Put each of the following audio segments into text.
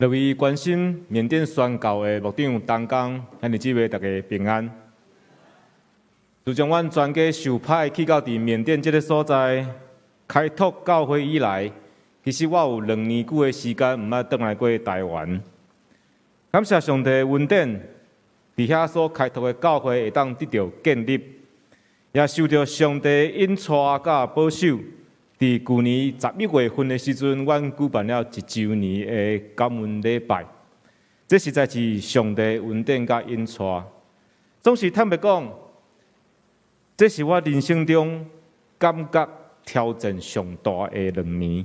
各位关心缅甸宣教的牧长同工，咱日姊妹大家平安。自从阮全家受派去到伫缅甸这个所在开拓教会以来，其实我有2年久的时间毋捌倒来过台湾。感谢上帝的恩典，伫遐所开拓的教会会当得到建立，也受到上帝恩赐甲保守。伫去年11月份的时阵，阮举办了1周年的感恩礼拜，这实在是上帝恩典甲恩赐。总是坦白讲，这是我人生中感觉挑战上大的2年。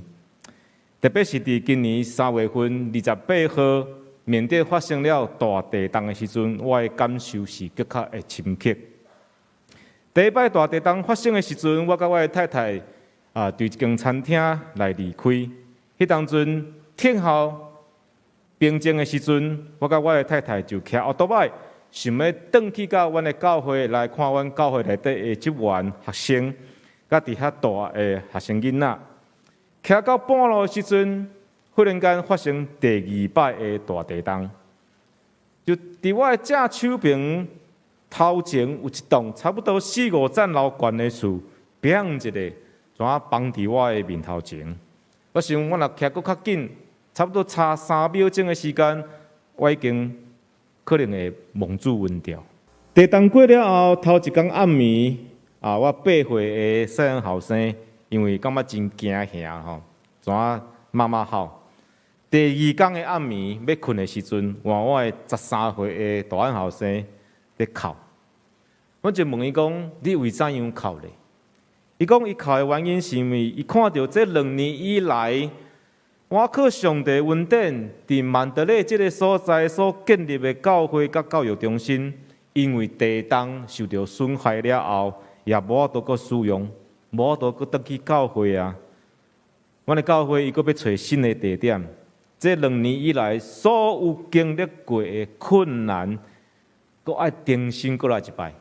特别是伫今年3月份28号，缅甸发生了大地震的时阵，我的感受是更较的深刻。第一摆大地震发生的时阵，我甲我的太太对一间餐厅来离开。迄当阵天候平静的时阵，我甲我的太太就骑奥多摆，想要转去到阮的教会来看阮教会内底的职员学生，甲伫遐大的学生囡仔。骑到半路的时阵，忽然间发生第2摆的大地震，就伫我的正手边头前有一栋差不多4-5层楼高的厝，砰一下。怎啊放伫我的面头前？我想，我若骑搁较紧，差不多差3秒钟的时间，我已经可能会蒙住晕掉。地震过了后，头一天暗暝，我8岁的细汉后生，因为感觉真惊吓吼，怎啊妈妈号。第2天的暗暝要困的时阵，我的13岁的大汉后生在哭。我就问伊讲：你为怎样哭咧？伊讲伊哭的原因是因为伊看到这2年以来，我靠上帝恩典，伫曼德勒这个所在所建立的教会甲教育中心，因为地震受到损害了后，也无法度搁使用，无法度搁倒去教会啊。阮的教会伊搁要找新的地点，这2年以来所有经历过的困难，搁爱重新过来一摆。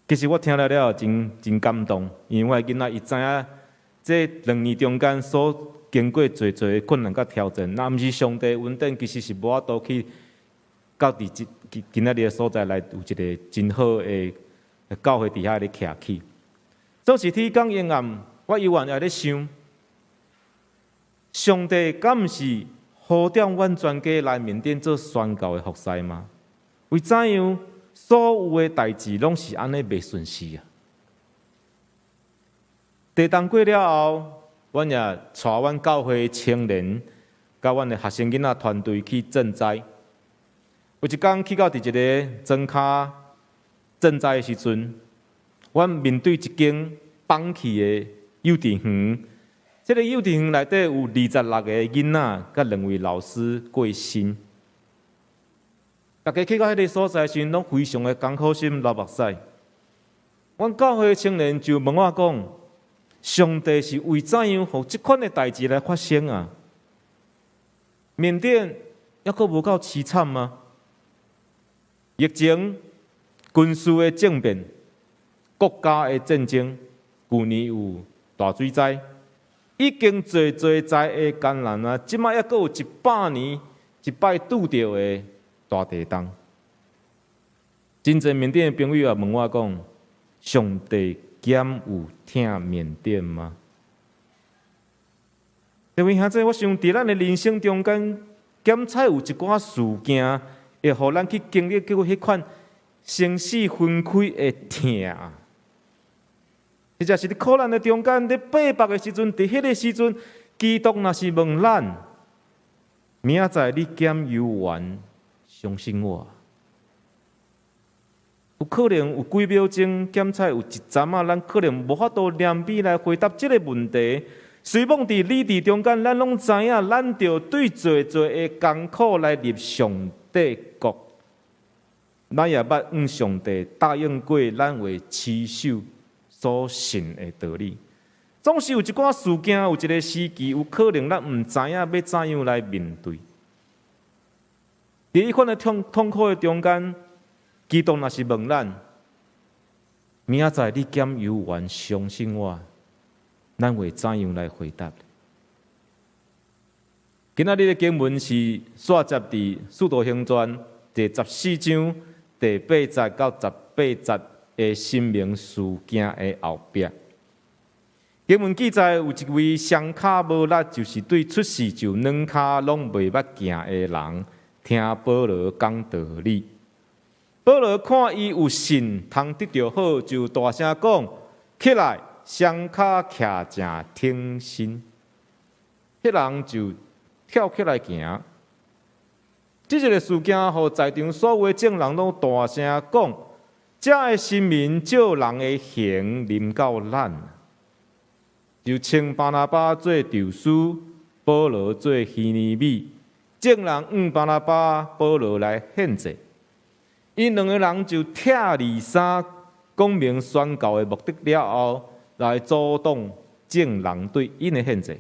其实我听了了真感动，因为我的囡仔伊知影这2年中间所经过侪的困难甲挑战，若毋是上帝恩典，其实是无法度去到伫今仔日的所在来有一个真好的教会伫遐咧徛起。总是天刚阴暗，我犹原也咧想，上帝敢毋是呼召阮全家来缅甸做宣教的服侍吗？为怎样？所有的代志拢是安尼袂顺势啊！地震过了后，阮也带阮教会青年，甲阮的学生囡仔团队去赈灾。有一天去到伫一个庄卡赈灾的时阵，阮面对一间放弃的幼稚园，这个幼稚园内底有26个囡仔，甲2位老师过身。大家去到迄个所在时，拢非常的艰苦心流目屎。阮教会青年就问我讲：上帝是为怎样互即款的代志来发生啊？缅甸还阁无够凄惨吗？疫情、军事的政变、国家的战争，去年有大水灾，已经侪灾的艰难啊！即摆还阁有100年一摆拄着的。大地震，真侪缅甸的朋友也问我讲：上帝敢有听缅甸吗？各位兄弟，我想伫咱的人生中间，检采有一寡事件，会互咱去经历过迄款生死分开的痛。或者是伫苦难的中间，伫逼迫的时阵，伫迄个时阵，基督若是问咱：明仔载你敢有缘？相信我，有可能有几秒钟检采有一站啊，咱可能无法度念美来回答这个问题。随望伫理智中间，咱拢知影，咱着对侪的艰苦来入上帝国。咱也捌向上帝答应过，咱会持守所信的道理。总是有一寡事件，有一个时期，有可能咱毋知影要怎样来面对。伫迄款的痛苦的中间，基督若是问咱：明仔载你敢有缘相信我？咱会怎样来回答？今仔日的经文是续接伫《使徒行传》第14章第8节到18节的生命事件的后壁。经文记载有一位双脚无力，就是对出世就两脚拢袂捌行的人，听保罗讲道理。保罗看伊有信，通得到好，就大声讲：起来，双脚徛正挺身。迄人就跳起来行。这个事件，互在场所有众人拢大声讲：这的新民照人的行临到咱。就称巴拿巴做丢书，保罗做希尼米，众人巴拿巴、保罗来献祭。因两个人就拆二三，讲明宣告的目的了后，来阻挡众人对因的献祭。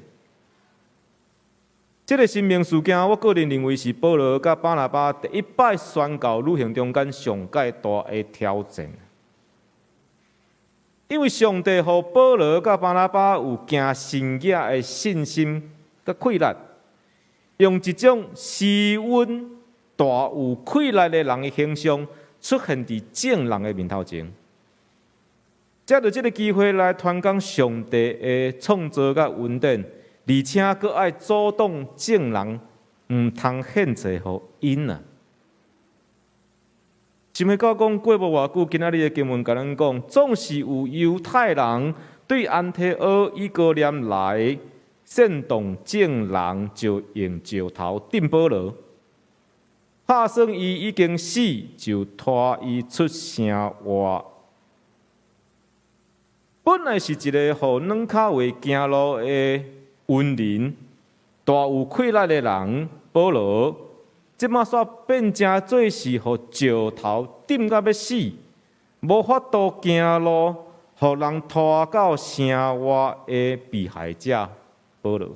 这个生命事件，我个人认为是保罗甲巴拿巴第一摆宣告旅行中间上界大的挑战。因为上帝互保罗甲巴拿巴有行神迹的信心甲气力，用一种斯文、大有气力的人的形象出现伫众人的面头前，借着这个机会来传讲上帝的创造甲恩典，而且佫爱阻挡众人毋通献祭互因啊！想要到讲过无偌久，今仔日的经文甲咱讲，总是有犹太人对安提阿、以哥念来煽动众人，就用石头钉保罗，拍算伊已经死，就拖伊出城外。本来是一个互软脚为行路的文人、大有气力的人，保罗。即马煞变成做是，互石头钉到要死，无法度行路，互人拖到城外的被害者保罗。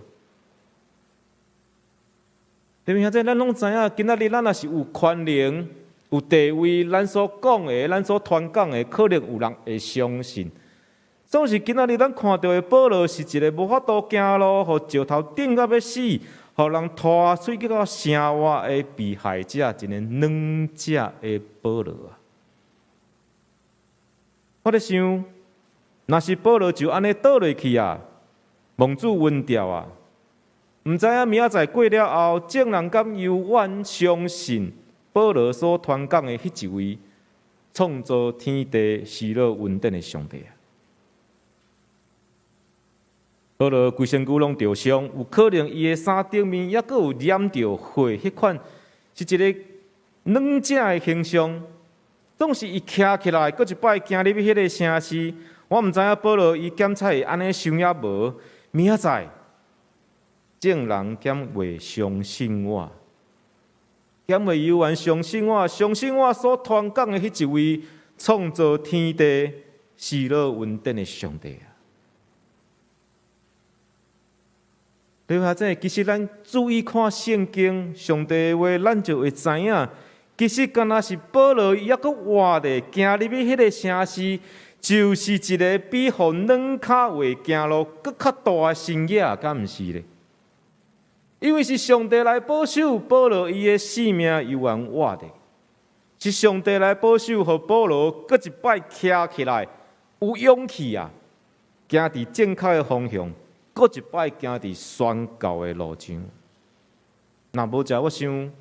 弟兄姊妹，咱拢知影，今仔日咱若是有权能、有地位，咱所讲的、咱所传讲的，可能有人会相信。总是今仔日咱看到的保罗是一个无法度行路，互石头钉到要死。互人拖出去到城外的被害者，一个软只的保罗啊！我咧想，若是保罗就安尼倒落去啊，蒙主晕掉啊！毋知影明仔载过了后，众人敢犹原相信保罗所传讲的迄一位创造天地、喜乐稳定的上帝啊！保罗规身躯拢着伤，有可能伊的衫顶面抑阁有染着血，迄款是一个软只的形象。总是伊徛起来，搁一摆行入去迄个城市，我毋知影保罗伊检测会安尼想也无。明仔载，众人减袂相信我，减袂犹原相信我，相信我所传讲的迄一位创造天地、喜乐稳定的上帝啊！对啊，其实咱注意看圣经，上帝的话，咱就会知影。其实敢若是保罗抑阁活的，行入去迄个城市，就是一个比互软脚会行路搁较大的神迹，敢毋是咧？因为是上帝来保守保罗伊的性命犹原活的，是上帝来保守，互保罗搁一摆徛起来，有勇气啊，行伫正确的方向。搁一摆行伫宣告的路上，若无者，我想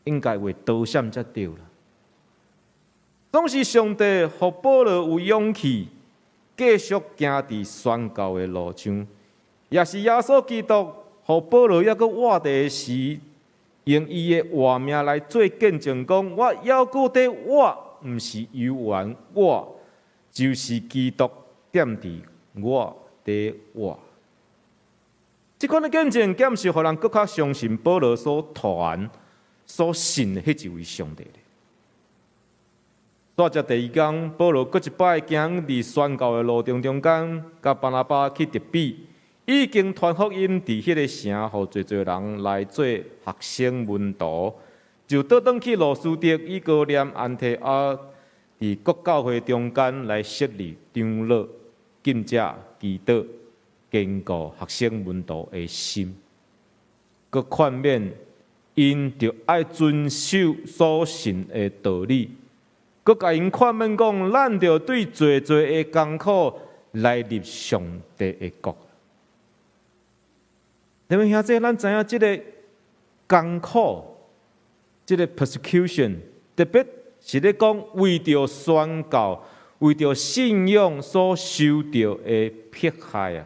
应该会倒闪才对啦。总是上帝互保罗有勇气，继续行伫宣告的路上，也是耶稣基督互保罗抑阁活地时，用伊的活命来做见证，讲我还阁在活，毋是犹原活，就是基督踮伫我。在活，这款的见证，检是互人更较相信保罗所传、所信的迄一位上帝。带着第二天，保罗搁一摆行伫宣告的路中间，甲巴拿巴去特比，已经传福音伫迄个城，互侪侪人来做学生门徒，就倒转去罗斯德、以哥念、安提阿，伫各教会中间来设立长老。敬者祈祷，坚固学生门徒的心。佮劝勉因着爱遵守所信的道理，佮甲因劝勉讲，咱着对最最的艰苦来入上帝的国。因为兄弟，咱知影即个艰苦，即个 persecution， 特别是咧讲为着宣教、为着信仰所受到的迫害啊。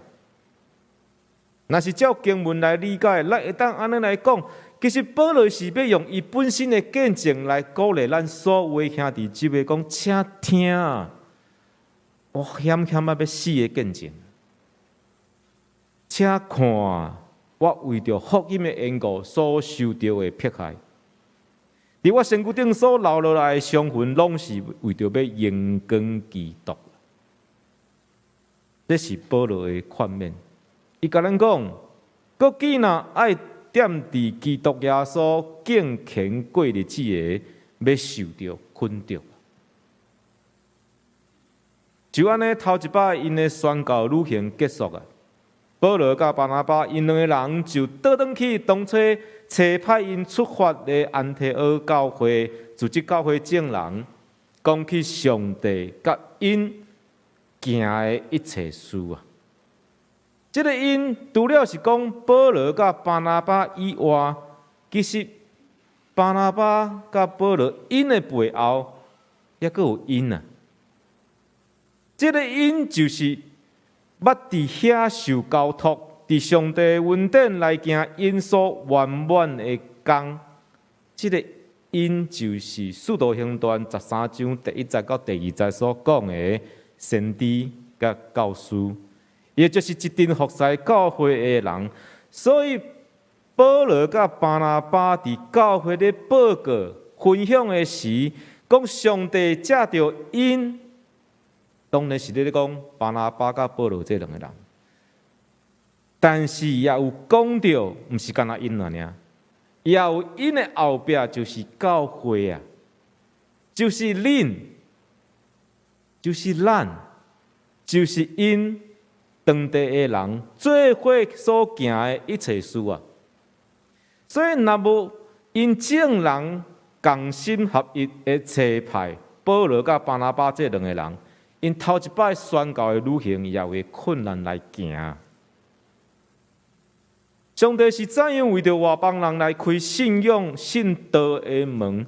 若是照经文来理解，咱会当安尼来讲，其实保罗是要用伊本身的见证来鼓励咱所有兄弟姊妹讲，请听我险险要死的见证，请看我为着福音的缘故所受到的迫害，伫我身躯顶所留落来的伤痕，拢是为着要荣光基督。这是保罗的劝勉。伊甲咱讲，国既若爱踮伫基督耶稣敬虔过日子的，要受到困着。就安尼，头一摆因的宣教旅行结束啊。保罗甲巴拿巴因两个人就倒转去当初差派因出发的安提阿教会组织教会证人，讲起上帝甲因行的一切事啊。这个因除了是讲保罗甲巴拿巴以外，其实巴拿巴甲保罗因的背后，也阁有因啊。这个因就是捌伫遐受交托，伫上帝恩典来行因所圆满的工。这个因就是《使徒行传》13章第1节到第2节所讲的先知甲教师，也就是一群服侍教会的人。所以保罗甲巴拿巴伫教会咧报告分享的时，讲上帝借着因。当然是咧讲巴拿巴甲保罗这两个人，但是也有讲到，毋是干那因尔，也有因的后壁就是教会啊，就是恁，就是咱，就是因当地的人做伙所行的一切事啊。所以若无因众人同心合一的差派保罗甲巴拿巴这两个人。因头一摆宣教的旅行也会困难来行。上帝是怎样为着外邦人来开信仰信道的门，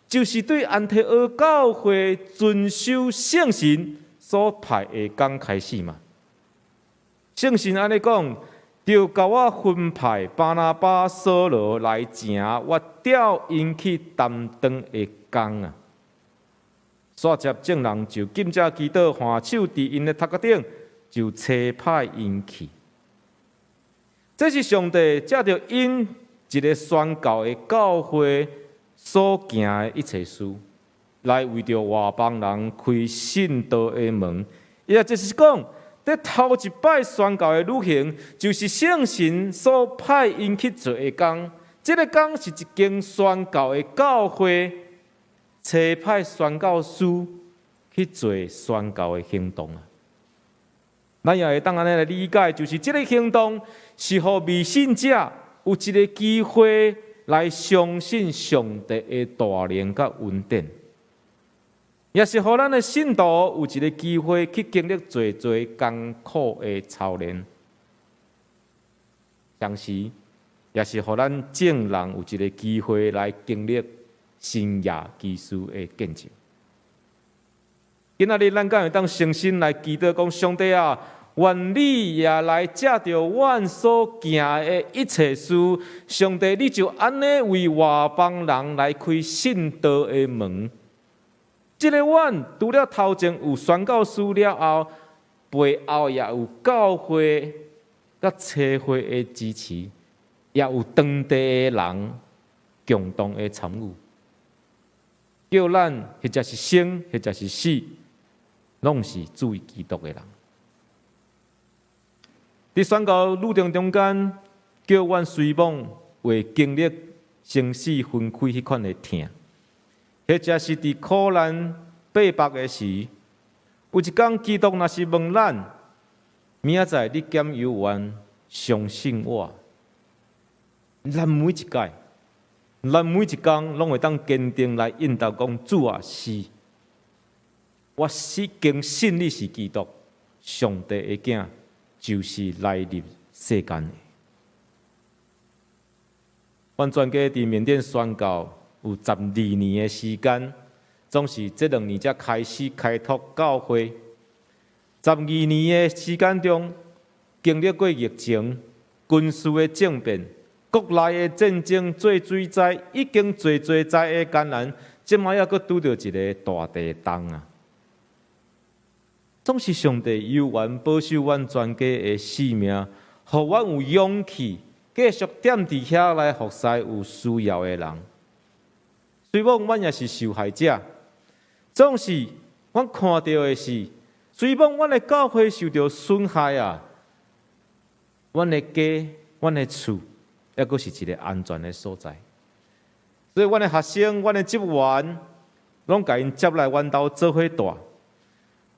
就是对安提阿教会遵守圣神所派的工开始嘛。圣神安尼讲，就甲我分派巴拿巴、扫罗来行我调因去担当的工啊。煞接证人就紧接祈祷，换手伫因的头壳顶，就差派因去。这是上帝借着因一个宣教的教会所行的一切事，来为着外邦人开信道的门。也就是讲，在头一摆宣教的旅行，就是圣神所派因去做的工。这个工是一间宣教的教会。差派宣教师去做宣教的行动啊！咱也会当安尼来理解，就是这个行动是予未信者有一个机会来相信上帝的大能甲恩典，也是予咱的信徒有一个机会去经历最最艰苦的操练，同时也是予咱众人有一个机会来经历。新亚基督的见证，今仔日咱敢会当诚心来祈祷，讲上帝啊，愿你也来借着阮所行的一切事，上帝你就安尼为外邦人来开信道的门。这个阮除了头前有宣教师了后，背后也有教会甲社会的支持，也有当地的人共同的参与。叫咱或者是生，或者是死，拢是注意基督的人。伫宣教路程中间，叫阮随往为经历生死分开迄款的痛，或者是伫苦难逼迫的时，有一天基督若是问咱：明仔载你减犹原相信我？咱每一届，咱每一天，拢会当坚定来引导讲：主啊，是，我经信你是基督，上帝的囝，就是来入世间的。阮全家伫缅甸宣教有12年的时间，总是这2年才开始开拓教会。12年的时间中，经历过疫情、军事的政变、国内的战争、做水灾，已经做灾的艰难，即摆还阁拄到一个大地震啊！总是上帝有缘保守阮全家的性命，互阮有勇气继续踮伫遐来服侍有需要的人。虽然阮也是受害者，总是阮看到的是，虽然阮的教会受到损害啊，阮的家、阮的厝，还阁是一个安全的所在。所以，阮的学生、阮的职员，拢甲因接来阮兜做伙住。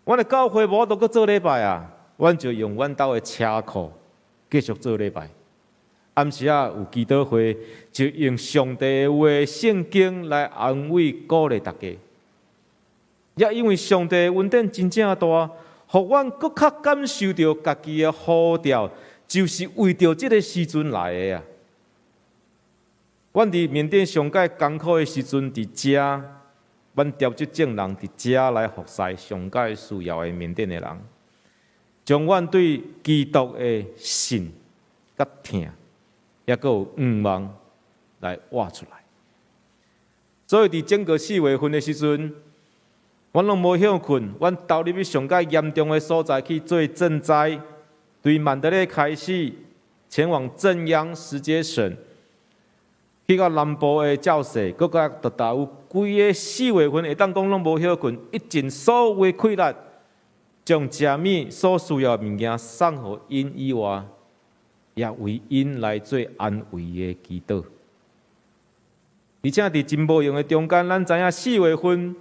阮的教会无都阁做礼拜啊，阮就用阮兜的车库继续做礼拜。暗时啊有祈祷会，就用上帝的话、圣经来安慰、鼓励大家。也因为上帝的恩典真正大，互阮搁较感受到家己的呼召，就是为着这个时阵来的啊。阮伫缅甸上界艰苦的时阵，伫遮。阮调集众人伫遮来服侍上界需要的缅甸的人，将阮对基督的信、甲疼，也阁有愿望来挖出来。所以伫整个4月份的时阵，阮拢无休困，阮投入去上界严重的所在去做赈灾，对曼德勒开始前往正央石碣省。去到南部的教社，搁甲达达有规个4月份，会当讲拢无休困，一尽所有的气力，将食物所需要的物件送互因以外，也为因来做安慰的祈祷。而且伫真无用的中间，咱知影4月份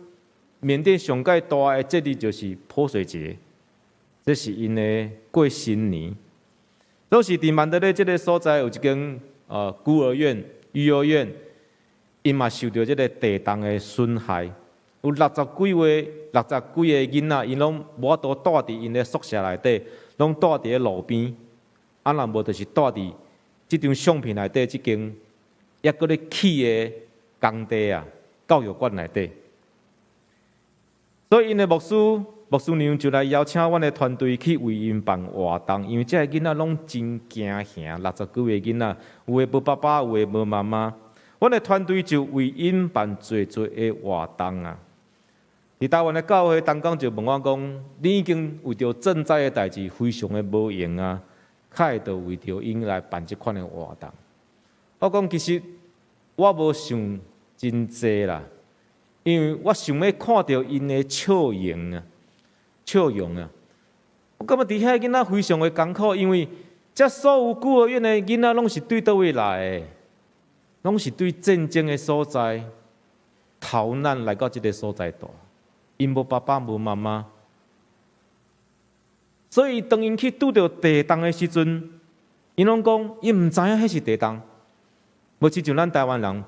缅甸上界大的节日就是泼水节，这是因的过新年。都是伫曼德勒这个所在有一间孤儿院。幼儿园，因嘛受到这个地震的损害，有60几个囡仔，因拢无法度住伫因的宿舍内底，拢住伫路边，啊，若无就是住伫这张相片内底，这间也搁咧起的工地啊，教育馆内底。所以因的牧师娘就来邀请阮的团队去为因办活动，因为这个囡仔拢真惊吓，60几个囡仔，有诶无爸爸，有诶无妈妈。阮的团队就为因办做的活动啊。伫台湾的教会当讲就问我讲，你已经为着赈灾的代志非常的无用啊，较会着为着因来办这款的活动。我讲其实我无想真济啦，因为我想要看到因的笑容啊！我感觉伫遐囡仔非常的艰苦，因为这所有孤儿院的囡仔拢是对倒位来的，拢是对战争的所在逃难来到这个所在住，因无爸爸无妈妈，所以当因去拄到地震的时阵，因拢讲伊唔知影迄是地震，无亲像咱台湾人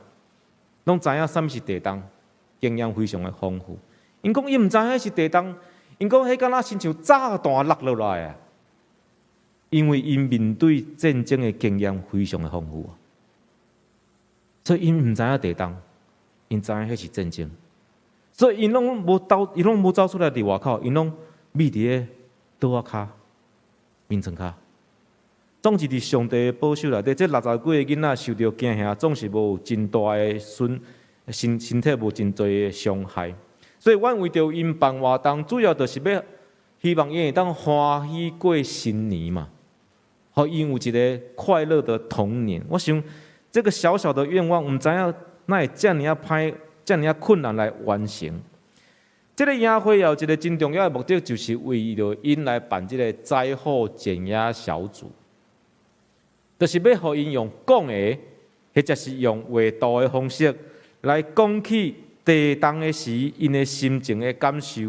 拢知影啥物是地震，经验非常的丰富。因讲伊唔知影迄是地震。因讲迄敢若亲像炸弹落落来啊！因为因面对战争的经验非常的丰富啊，所以因唔知影地震，因知影迄是战争，所以因拢无走出来伫外口，因拢匿伫个桌仔骹、眠床骹，总是伫上帝的保守内底。这60几个囡仔受到惊吓，总是无真大的身体无真多的伤害。所以，阮为着因办活动，主要就是要希望因会当欢喜过新年嘛，互因有一个快乐的童年。我想，这个小小的愿望，唔知影哪会这么歹、这么困难来完成。这个营会有一个真重要的目的，就是为了因来办这个灾后减压小组，就是要互因用讲的，或者是用画图的方式来讲起。地震的时，因的心情的感受，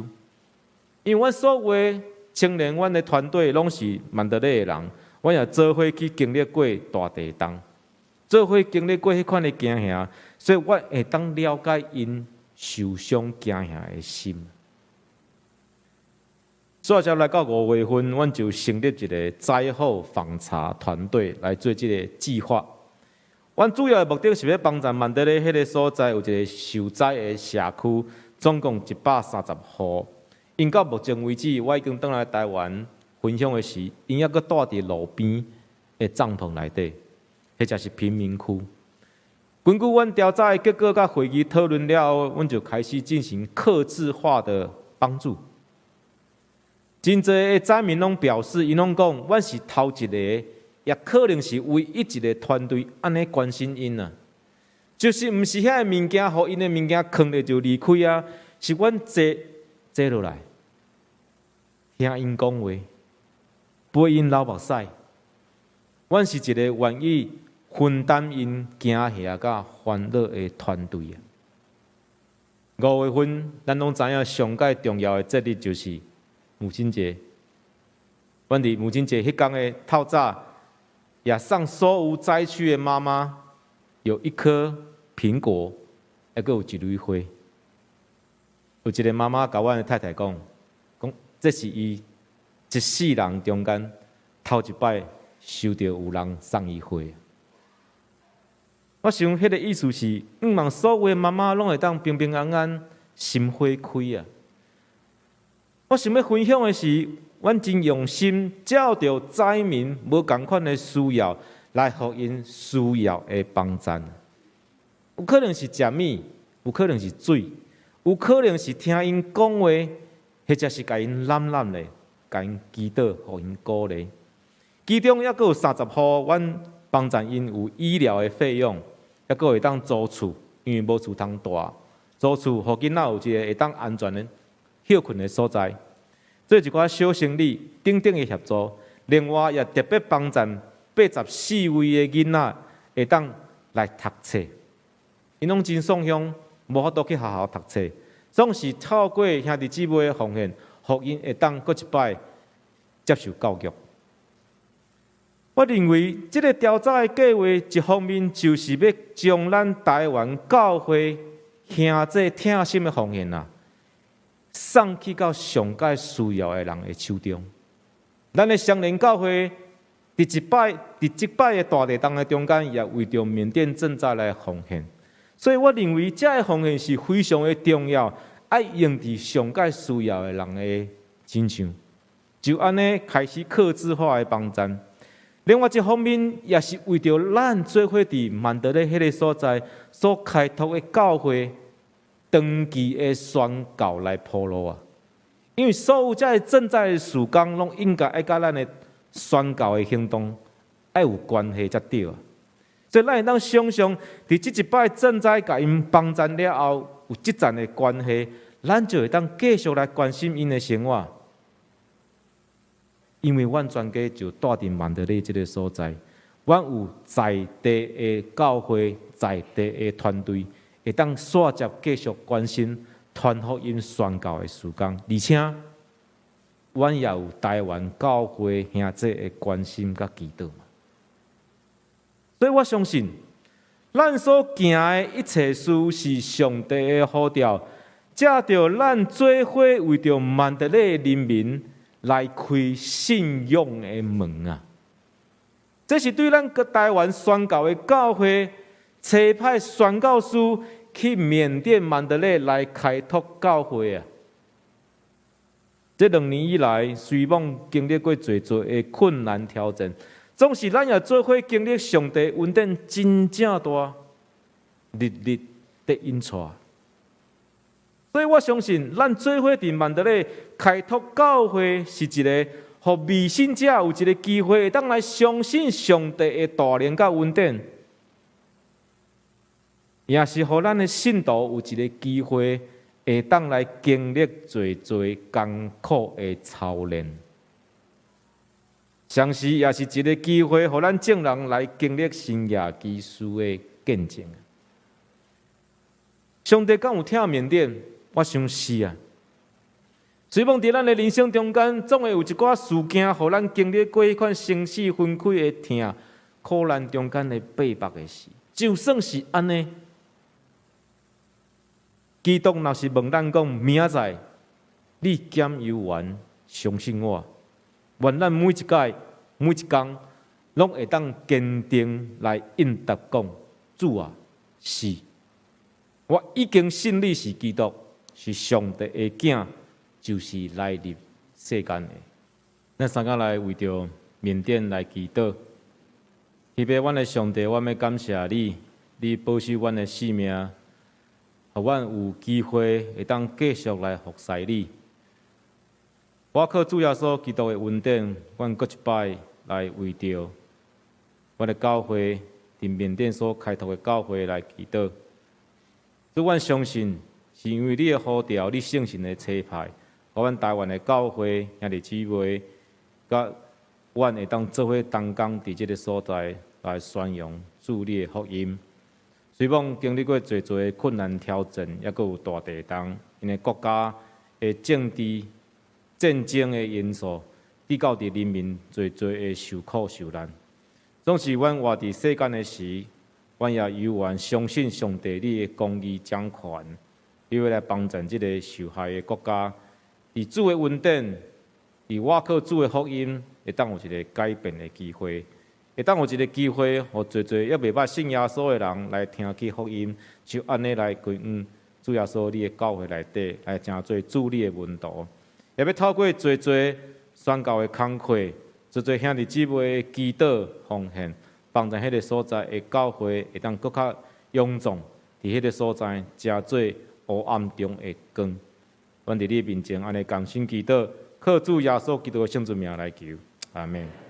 因为阮所有的青年，阮的团队拢是曼德勒的人，阮也做伙去经历过大地震，做伙经历过迄款的惊吓，所以我会当了解因受伤惊吓的心。所以接来到5月份，阮就成立一个灾后访查团队来做这个计划。阮主要的目的是要帮助曼德勒迄个所在有一个受灾的社区，总共130户。因到目前为止，我已经返来台湾分享的是，因还阁住伫路边的帐篷内底，迄才是贫民区。根据阮调查的结果甲会议讨论了后，阮就开始进行客制化的帮助。真侪的灾民拢表示，因拢讲，阮是头一个，也可能是唯一一个团队安尼关心因啊。就是毋是遐个物件，互因的物件囥咧就离开啊，是阮坐落来，听因讲话，陪因流目屎。阮是一个愿意分担因惊吓甲烦恼的团队啊。5月份，咱拢知影上界重要的节日就是母亲节。阮伫母亲节迄天的透早，也送所有灾区的妈妈有1颗苹果，还佫有1蕊花。有一个妈妈甲阮的太太讲，这是伊一世人中间头一摆收到有人送伊花。我想，迄个意思是，毋望所有的妈妈拢会当平平安安、心花开啊。我想要分享的是，阮真用心照着灾民无共款的需要，来互因需要的帮助。有可能是食物，有可能是水，有可能是听因讲话，或者是甲因揽揽的，甲因祈祷，互因鼓励。其中还佫有30户，阮帮助因有医疗的费用，还佫会当租厝，因为无厝通住，租厝互囡仔有一个会当安全的休困的所在。做一寡小生意，等等的协助。另外，也特别帮助84位的囡仔会当来读册。因拢真爽向，无法度去学校读册，总是透过兄弟姊妹的奉献，互因会当搁一摆接受教育。我认为，这个调查的计划，一方面就是要将咱台湾教会兄弟疼心的奉献啊，送去到上界需要的人的手中。咱的双联教会伫即摆的大地动的中间，也为着缅甸赈灾来奉献。所以我认为，这个奉献是非常的重要，爱用伫上界需要的人的身上。就安尼开始客制化的帮助。另外一方面，也是为着咱做伙伫曼德勒迄个所在所开拓的教会长期的宣教来铺路啊。因为所有这赈灾的事工，拢应该爱甲咱的宣教的行动爱有关系才对啊。所以咱会当想象，伫即一摆赈灾甲因帮助了后，有即层的关系，咱就会当继续来关心因的生活。因为阮全家就住伫曼德勒这个所在，阮有在地的教会、在地的团队，会当续接继续关心传福音宣教的事工，而且阮也有台湾教会兄弟的关心甲祈祷嘛。所以我相信，咱所行的一切事是上帝的呼召，借着咱做伙为着曼德勒人民来开信仰的门啊！这是对咱个台湾宣教的教会差派宣教师去缅甸曼德勒来开拓教会啊！这2年以来，虽望经历过侪的困难挑战，总是咱也做伙经历上帝恩典真正大，日日的引带。所以我相信，咱做伙伫曼德勒开拓教会，是一个互未信者有一个机会，当来相信上帝的大能甲恩典，也是互咱的信徒有一个机会，会当来经历侪艰苦的操练。同时，也是一个机会，互咱众人来经历生涯基础的见证。上帝敢有疼缅甸？我想是啊。随望伫咱的人生中间，总会有一寡事件，互咱经历过迄款生死分开的疼，苦难中间的逼迫的事。就算是安尼，基督若是问咱讲，明仔载你减油完相信我，愿咱每一届每一天，拢会当坚定来应答讲，主啊，是，我已经信你是基督，是上帝的囝，就是来入世间的。咱三个来为着缅甸来祈祷，希望阮的上帝，我要感谢你，你保守阮的性命，互阮有机会会当继续来服侍你。我靠主耶稣基督的恩典，阮搁一摆来为着阮的教会伫缅甸所开拓的教会来祈祷。主，阮相信是因为你的呼召，你圣神的差派，互阮台湾的教会兄弟姊妹，甲阮会当做伙同工伫即个所在来宣扬主你的福音。虽望经历过侪侪困难挑战，也阁有大地震，因为国家的政治战争的因素，逼到伫人民侪侪的受苦受难。总是阮活伫世间的时，阮也犹原相信上帝你的公义掌权，你要来帮助即个受害的国家。伫主的恩典，伫我靠主的福音，会当有一个改变的机会，会当有一个机会，互侪侪也袂捌信耶稣的人来听去福音，就安尼来归主耶稣你的教会内底，来成做主你的门徒。也要透过侪侪宣教的工课，侪侪兄弟姊妹的祈祷奉献，帮助迄个所在的教会会当搁较勇壮，伫迄个所在成做黑暗中的光。阮伫你面前安尼甘心祈祷，靠主耶稣基督的圣子名来求，阿门。